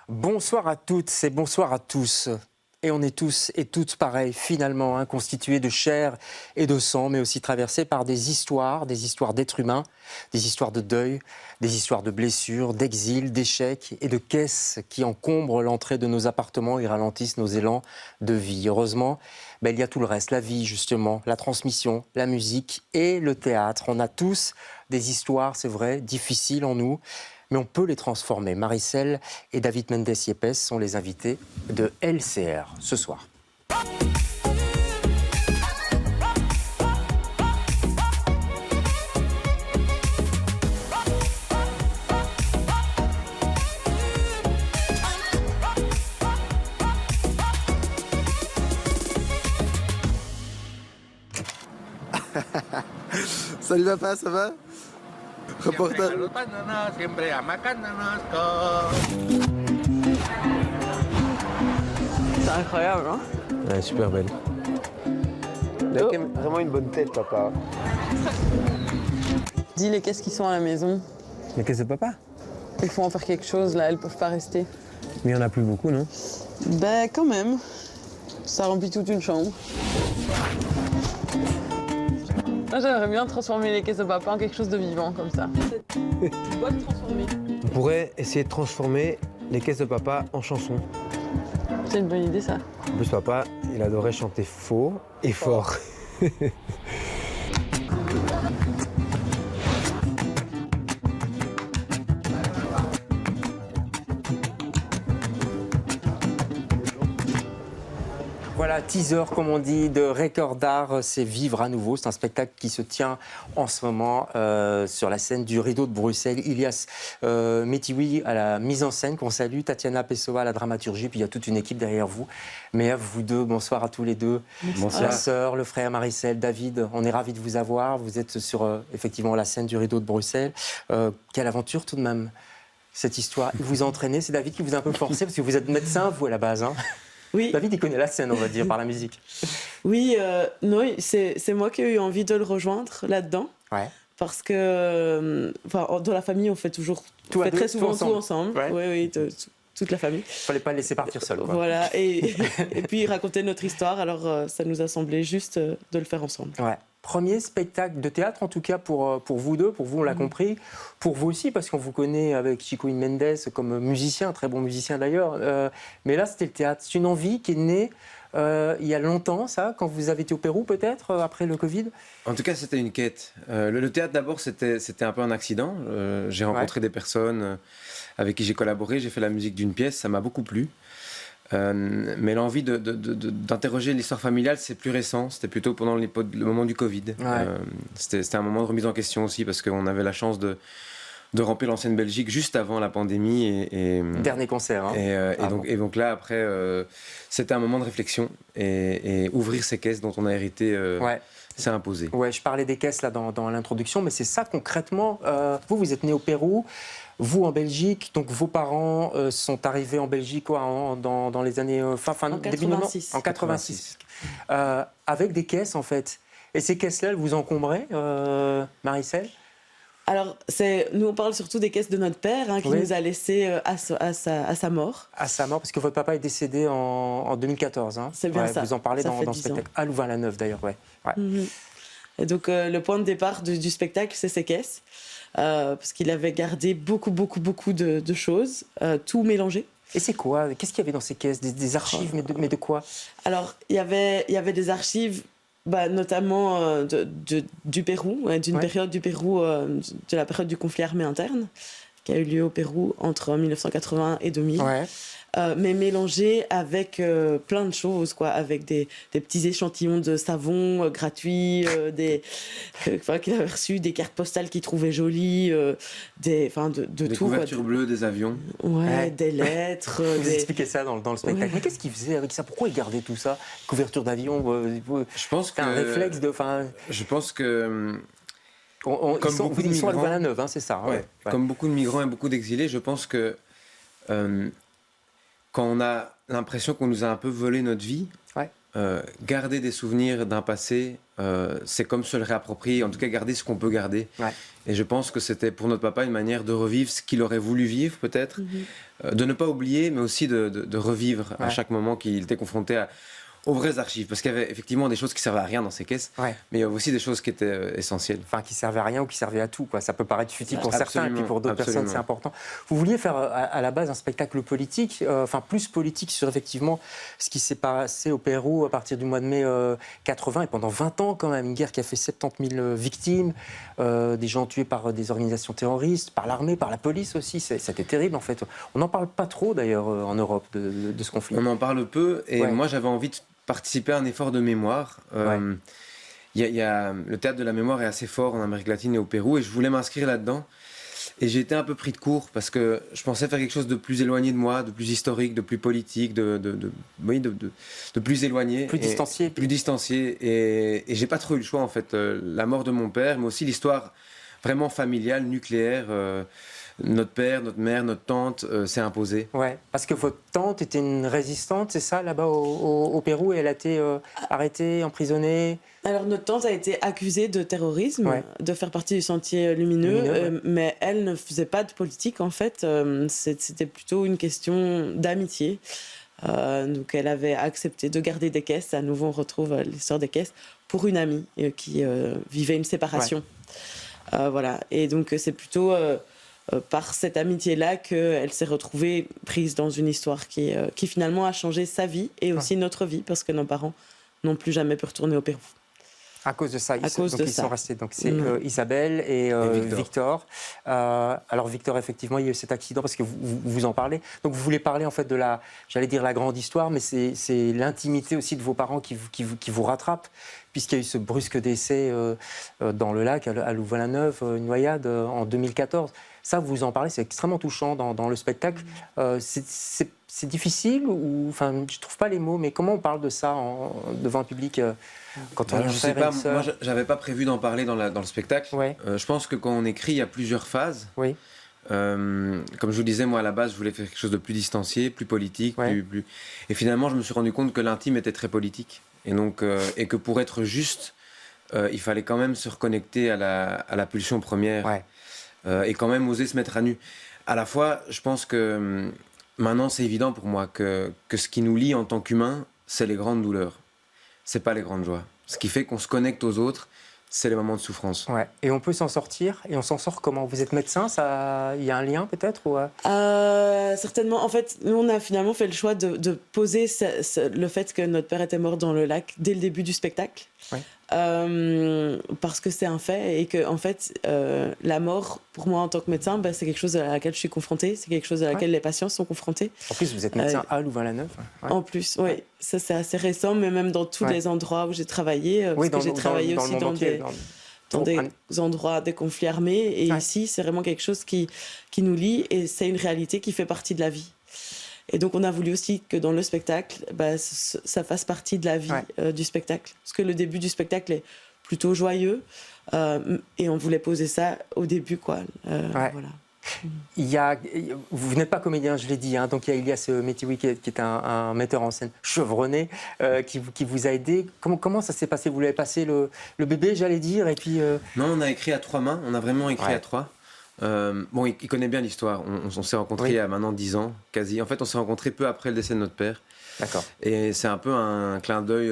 Bonsoir à toutes et bonsoir à tous. Et on est tous et toutes pareils, finalement, constitués de chair et de sang, mais aussi traversés par des histoires d'êtres humains, des histoires de deuil, des histoires de blessures, d'exil, d'échecs et de caisses qui encombrent l'entrée de nos appartements et ralentissent nos élans de vie. Heureusement, il y a tout le reste, la vie justement, la transmission, la musique et le théâtre. On a tous des histoires, c'est vrai, difficiles en nous, mais on peut les transformer. Maricel et David Mendes-Yepes sont les invités de LCR ce soir. Salut papa, ça va? Reporter. C'est incroyable, hein? Ouais, super belle. Il a quand même vraiment une bonne tête, papa. Dis les caisses qui sont à la maison. Mais qu'est-ce que papa? Il faut en faire quelque chose, là, elles peuvent pas rester. Mais il n'y en a plus beaucoup, non? Ben, quand même. Ça remplit toute une chambre. Moi, j'aimerais bien transformer les caisses de papa en quelque chose de vivant, comme ça. Tu dois te transformer. On pourrait essayer de transformer les caisses de papa en chansons. C'est une bonne idée, ça. En plus, papa, il adorait chanter faux et fort. Voilà, teaser, comme on dit, de Record d'Art, c'est Vivre à nouveau. C'est un spectacle qui se tient en ce moment sur la scène du Rideau de Bruxelles. Ilias Metiwi à la mise en scène, qu'on salue, Tatiana Pessoa à la dramaturgie, puis il y a toute une équipe derrière vous. Mais à vous deux, bonsoir à tous les deux. Bonsoir. La sœur, le frère Maricel, David, on est ravis de vous avoir. Vous êtes sur effectivement la scène du Rideau de Bruxelles. Quelle aventure tout de même, cette histoire. Il vous a entraîné, c'est David qui vous a un peu forcé, parce que vous êtes médecin, vous, à la base, hein. Oui, David, il connaît la scène, on va dire, par la musique. oui, non, c'est moi qui ai eu envie de le rejoindre là-dedans. Ouais. Parce que, dans la famille, on fait toujours, Tout à deux, très tout souvent ensemble. tout ensemble. Ouais. Oui, toute la famille. Il fallait pas le laisser partir seul, quoi. Voilà, et puis raconter notre histoire, alors ça nous a semblé juste de le faire ensemble. Ouais. Premier spectacle de théâtre, en tout cas pour vous deux, pour vous on l'a compris, pour vous aussi, parce qu'on vous connaît avec Chico Mendes comme musicien, très bon musicien d'ailleurs, mais là c'était le théâtre. C'est une envie qui est née il y a longtemps, ça, quand vous avez été au Pérou peut-être, après le Covid? En tout cas, c'était une quête. Le théâtre, d'abord, c'était un peu un accident. J'ai rencontré des personnes avec qui j'ai collaboré, j'ai fait la musique d'une pièce, ça m'a beaucoup plu. Mais l'envie d'interroger l'histoire familiale, c'est plus récent. C'était plutôt pendant le moment du Covid. Ouais. C'était un moment de remise en question aussi, parce qu'on avait la chance de remplir l'ancienne Belgique juste avant la pandémie. Dernier concert. Hein. Et donc là, après, c'était un moment de réflexion. Et ouvrir ces caisses dont on a hérité s'est imposé. Ouais, je parlais des caisses là dans l'introduction, mais c'est ça concrètement. Vous êtes né au Pérou. Vous en Belgique, donc vos parents sont arrivés en Belgique dans les années début 86. En 86. Avec des caisses en fait. Et ces caisses-là, elles vous encombraient, Maricel? Alors, nous on parle surtout des caisses de notre père, qui Oui. nous a laissés à sa mort. À sa mort, parce que votre papa est décédé en 2014. Hein. C'est bien ça. Vous en parlez Ça dans fait le 10 spectacle. À Louvain-la-Neuve d'ailleurs, ouais. Mhm. Et donc, le point de départ du spectacle, c'est ces caisses. Parce qu'il avait gardé beaucoup de choses, tout mélangé. Et c'est quoi? Qu'est-ce qu'il y avait dans ces caisses? Des archives, mais de quoi? Alors, il y avait des archives, notamment du Pérou, d'une période du Pérou, de la période du conflit armé interne, qui a eu lieu au Pérou entre 1980 et 2000. Ouais. Mais mélangé avec plein de choses, quoi, avec des petits échantillons de savon gratuits, qu'il avait reçus, des cartes postales qu'il trouvait jolies, de Des tout. couvertures bleues, des avions. Ouais. Des lettres. Vous expliquez ça dans le spectacle. Ouais. Mais qu'est-ce qu'il faisait avec ça? Pourquoi il gardait tout ça? Couverture d'avion, Je pense c'est un réflexe de... Je pense que... Ils sont à Louvain-la-Neuve, hein, c'est ça. Ouais. Comme beaucoup de migrants et beaucoup d'exilés, je pense que quand on a l'impression qu'on nous a un peu volé notre vie, garder des souvenirs d'un passé c'est comme se le réapproprier, en tout cas garder ce qu'on peut garder. Ouais. Et je pense que c'était pour notre papa une manière de revivre ce qu'il aurait voulu vivre peut-être, de ne pas oublier, mais aussi de revivre à chaque moment qu'il était confronté aux vraies archives, parce qu'il y avait effectivement des choses qui servaient à rien dans ces caisses, mais il y avait aussi des choses qui étaient essentielles. Enfin, qui servaient à rien ou qui servaient à tout, quoi. Ça peut paraître futile pour certains, et puis pour d'autres absolument. personnes, c'est important. Vous vouliez faire à la base un spectacle politique, enfin plus politique sur effectivement ce qui s'est passé au Pérou à partir du mois de mai 80, et pendant 20 ans quand même, une guerre qui a fait 70 000 victimes, des gens tués par des organisations terroristes, par l'armée, par la police aussi. C'était terrible en fait. On n'en parle pas trop d'ailleurs en Europe de ce conflit. On en parle peu, et moi j'avais envie de participer à un effort de mémoire. Le théâtre de la mémoire est assez fort en Amérique latine et au Pérou, et je voulais m'inscrire là-dedans. Et j'ai été un peu pris de court parce que je pensais faire quelque chose de plus éloigné de moi, de plus historique, de plus politique, de plus éloigné. Plus distancié. Plus distancié. Et j'ai pas trop eu le choix en fait. La mort de mon père, mais aussi l'histoire vraiment familiale, nucléaire. Notre père, notre mère, notre tante s'est imposée. Ouais, parce que votre tante était une résistante, c'est ça, là-bas au Pérou, et elle a été arrêtée, emprisonnée. Alors notre tante a été accusée de terrorisme, de faire partie du Sentier Lumineux, mais elle ne faisait pas de politique en fait, c'était plutôt une question d'amitié. Donc elle avait accepté de garder des caisses, à nouveau on retrouve l'histoire des caisses, pour une amie qui vivait une séparation. Voilà, et donc c'est plutôt... par cette amitié-là qu'elle s'est retrouvée prise dans une histoire qui finalement a changé sa vie et aussi notre vie, parce que nos parents n'ont plus jamais pu retourner au Pérou. À cause de ça, ils sont restés. Donc c'est Isabelle et Victor. Alors Victor, effectivement, il y a eu cet accident parce que vous en parlez. Donc vous voulez parler en fait de la grande histoire, mais c'est l'intimité aussi de vos parents qui vous rattrape, puisqu'il y a eu ce brusque décès dans le lac à Louvain-la-Neuve, une noyade en 2014. Ça, vous en parlez, c'est extrêmement touchant dans le spectacle. C'est difficile ou, enfin, je trouve pas les mots, mais comment on parle de ça devant un public quand on Alors, je sais pas, moi, j'avais pas prévu d'en parler dans le spectacle. Je pense que quand on écrit, il y a plusieurs phases. Oui. Comme je vous disais, moi à la base, je voulais faire quelque chose de plus distancié, plus politique, plus... Et finalement, je me suis rendu compte que l'intime était très politique, et donc et que pour être juste, il fallait quand même se reconnecter à la pulsion première. Et quand même oser se mettre à nu. À la fois, je pense que maintenant, c'est évident pour moi que ce qui nous lie en tant qu'humains, c'est les grandes douleurs. C'est pas les grandes joies. Ce qui fait qu'on se connecte aux autres, c'est les moments de souffrance. Ouais. Et on peut s'en sortir. Et on s'en sort comment? Vous êtes médecin, il y a un lien peut-être ou... Certainement. En fait, nous, on a finalement fait le choix de poser le fait que notre père était mort dans le lac dès le début du spectacle. Parce que c'est un fait et que en fait la mort pour moi en tant que médecin c'est quelque chose à laquelle je suis confrontée, c'est quelque chose à laquelle les patients sont confrontés. En plus vous êtes médecin à Louvain-la-Neuve. En plus ça c'est assez récent, mais même dans tous les endroits où j'ai travaillé, parce que j'ai travaillé aussi dans des endroits des conflits armés, et ici c'est vraiment quelque chose qui nous lie, et c'est une réalité qui fait partie de la vie. Et donc on a voulu aussi que dans le spectacle, ça fasse partie de la vie du spectacle. Parce que le début du spectacle est plutôt joyeux, et on voulait poser ça au début, quoi. Voilà. Vous n'êtes pas comédien, je l'ai dit, hein, donc il y a Ilias Metiwi qui est un metteur en scène chevronné qui vous a aidé. Comment ça s'est passé? Vous l'avez passé le bébé, j'allais dire, et puis... Non, on a écrit à 3 mains, on a vraiment écrit à 3. Bon, il connaît bien l'histoire. On s'est rencontrés il y a maintenant 10 ans, quasi. En fait, on s'est rencontrés peu après le décès de notre père. D'accord. Et c'est un peu un clin d'œil.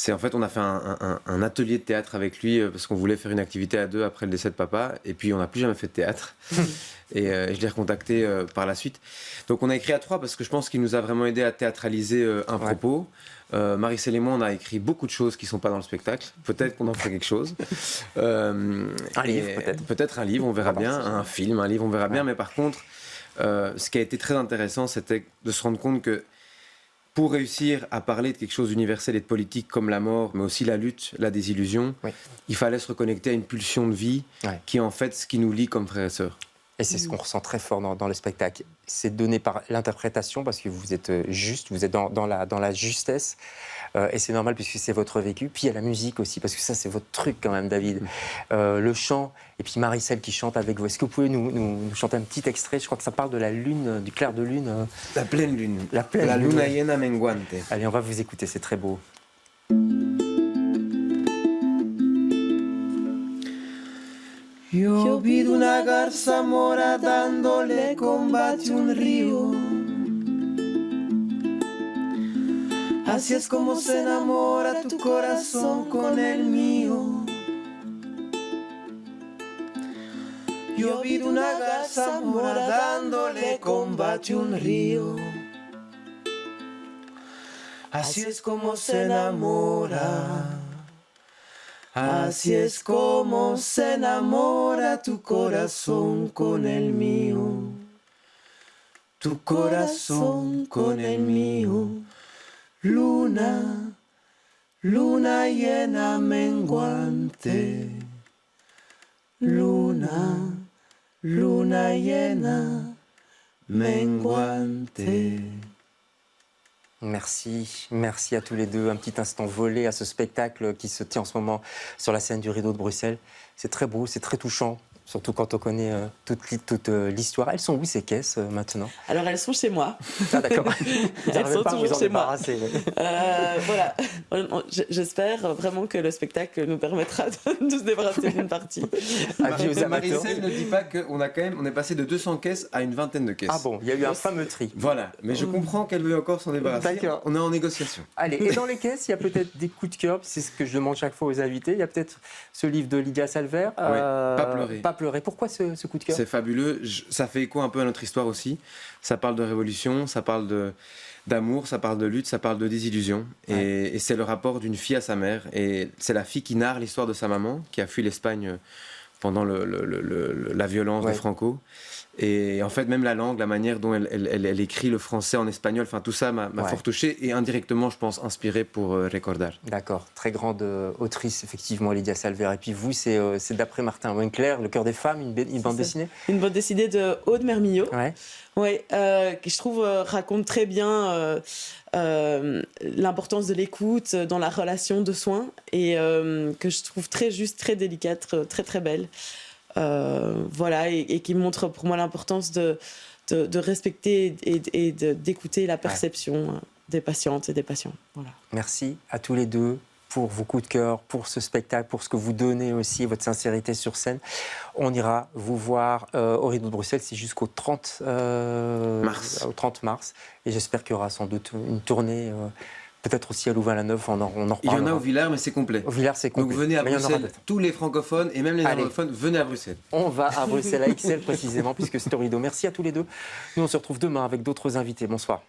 En fait, on a fait un atelier de théâtre avec lui parce qu'on voulait faire une activité à 2 après le décès de papa. Et puis, on n'a plus jamais fait de théâtre. Et je l'ai recontacté par la suite. Donc, on a écrit à 3 parce que je pense qu'il nous a vraiment aidé à théâtraliser un propos. Marie-Céline et moi, on a écrit beaucoup de choses qui ne sont pas dans le spectacle. Peut-être qu'on en ferait quelque chose. Un livre, peut-être. Peut-être un livre, on verra bien. Un film, un livre, on verra bien. Mais par contre, ce qui a été très intéressant, c'était de se rendre compte que pour réussir à parler de quelque chose d'universel et de politique comme la mort, mais aussi la lutte, la désillusion, il fallait se reconnecter à une pulsion de vie qui est en fait ce qui nous lie comme frères et sœurs. Et c'est ce qu'on ressent très fort dans le spectacle. C'est donné par l'interprétation, parce que vous êtes juste, vous êtes dans la justesse. Et c'est normal puisque c'est votre vécu. Puis il y a la musique aussi, parce que ça, c'est votre truc quand même, David. Le chant, et puis Marie-Celle qui chante avec vous. Est-ce que vous pouvez nous chanter un petit extrait? Je crois que ça parle de la lune, du clair de lune. La pleine lune. La pleine lune. lune. La luna llena menguante. Allez, on va vous écouter, c'est très beau. Yo vi una garza mora dándole combate un río. Así es como se enamora tu corazón con el mío. Yo vi una garza mora dándole combate un río. Así es como se enamora. Así es como se enamora tu corazón con el mío. Tu corazón con el mío. Luna, luna llena menguante. Luna, luna llena menguante. Merci à tous les deux. Un petit instant volé à ce spectacle qui se tient en ce moment sur la scène du Rideau de Bruxelles. C'est très beau, c'est très touchant, surtout quand on connaît toute l'histoire. Elles sont où ces caisses maintenant? Alors elles sont chez moi. Ah d'accord. Elles sont toujours chez moi. Voilà. J'espère vraiment que le spectacle nous permettra de se débarrasser d'une partie. Marie-Celle ne dit pas qu'on est passé de 200 caisses à une vingtaine de caisses. Ah bon, il y a eu un fameux tri. Voilà, mais je comprends qu'elle veut encore s'en débarrasser. D'accord. On est en négociation. Allez, et dans les caisses, il y a peut-être des coups de cœur, c'est ce que je demande chaque fois aux invités. Il y a peut-être ce livre de Lydia Salver. Pas pleurer. Pas pleurer. Pourquoi ce coup de cœur? C'est fabuleux. Ça fait écho un peu à notre histoire aussi. Ça parle de révolution, ça parle d'amour, ça parle de lutte, ça parle de désillusion. Et c'est le rapport d'une fille à sa mère. Et c'est la fille qui narre l'histoire de sa maman, qui a fui l'Espagne pendant la violence de Franco. Et en fait, même la langue, la manière dont elle écrit le français en espagnol, enfin tout ça m'a fort touché et indirectement, je pense, inspiré pour Recordar. D'accord, très grande autrice, effectivement, Lydia Salver. Et puis vous, c'est d'après Martin Winkler, Le cœur des femmes, une bande dessinée? Une bande dessinée de Aude Mermillot. Ouais. Qui je trouve raconte très bien l'importance de l'écoute dans la relation de soins et que je trouve très juste, très délicate, très très belle. Voilà, et qui montre pour moi l'importance de respecter et d'écouter la perception des patientes et des patients. Voilà. Merci à tous les deux pour vos coups de cœur, pour ce spectacle, pour ce que vous donnez aussi, votre sincérité sur scène. On ira vous voir au Rideau de Bruxelles, c'est jusqu'au 30 mars. Et j'espère qu'il y aura sans doute une tournée, peut-être aussi à Louvain-la-Neuve, on en reparlera. Il y en a au Villars, mais c'est complet. Au Villars, c'est complet. Donc venez à Bruxelles, tous les francophones et même les anglophones, venez à Bruxelles. On va à Bruxelles, à XL précisément, puisque c'est au Rideau. Merci à tous les deux. Nous, on se retrouve demain avec d'autres invités. Bonsoir.